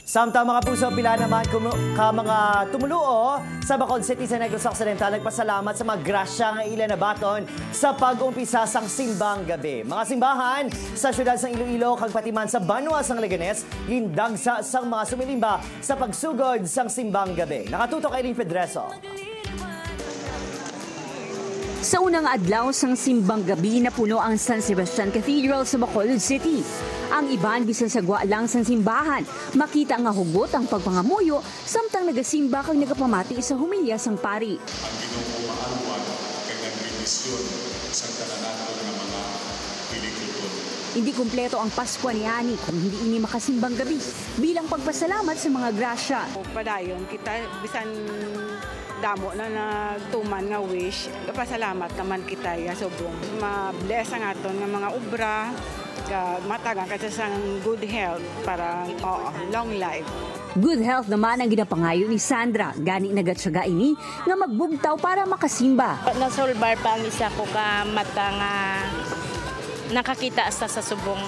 Samtang mga puso, pila naman ka mga tumuluo sa Bacolod City sa Negros Occidental nagpasalamat sa mga grasya ng ilan na baton sa pag-umpisa sang simbang gabi. Mga simbahan sa syudad ng Iloilo kag patiman sa Banwa sang Leganes hindagsa sang mga sumilimba sa pagsugod sang simbang gabi. Nakatutok kay Pedreso. Sa unang adlaw sang simbang gabi na puno ang San Sebastian Cathedral sa Bacolod City. Ang iban bisan sagwa lang sang simbahan, makita nga hugot ang pagpangamuyo samtang nagasimba kag nagapamati sa humilya sang pari. Ang Ginoo maalwan kay nagbenisyon sa kananaton nga mga pilikuton. Hindi kumpleto ang Pasko ni Ani kung hindi ini makasimbang gabi bilang pagpasalamat sa mga grasya. Padayon kita bisan damo na nagtuman nga wish, pasalamat naman kita ya sobrang ma-bless ang aton nga mga obra, matagang kasi sang good health para long life. Good health naman ang ginapangayo ni Sandra, gani nagatsaga ini nga magbugtaw para makasimba. Nasolbar pa ang isa ko ka mata nga nakakita sa subong.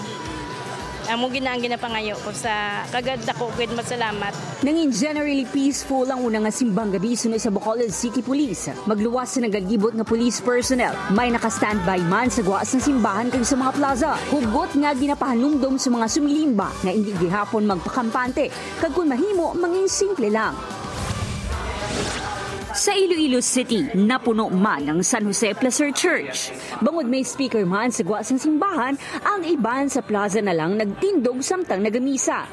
Amo ang ginapangayo ko sa kagad ako gud masalamat. Nangin generally peaceful ang unang nga simbang gabi sunod sa Bacolod City Police. Magluwas sa nagagibot nga police personnel. May naka-standby man sa guwas ng simbahan kag sa mga plaza. Hugot nga ginapahanumdom sa mga sumilimba nga hindi gihapon magpakampante kag kun mahimo mangin simple lang. Sa Iloilo City, napuno man ang San Jose Placer Church. Bangod may speaker man sa guwas ng simbahan, ang iban sa plaza na lang nagtindog samtang nagamisa.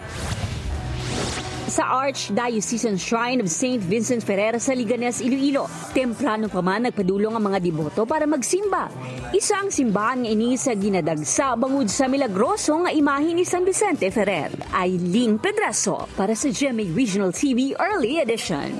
Sa Archdiocesan Shrine of St. Vincent Ferrer sa Leganes, Iloilo, temprano pa man nagpadulong ang mga deboto para magsimba. Isa ang simbahan nga ini sa ginadagsa bangod sa milagroso nga imahe ni San Vicente Ferrer. Eileen Pedraso para sa GMA Regional TV Early Edition.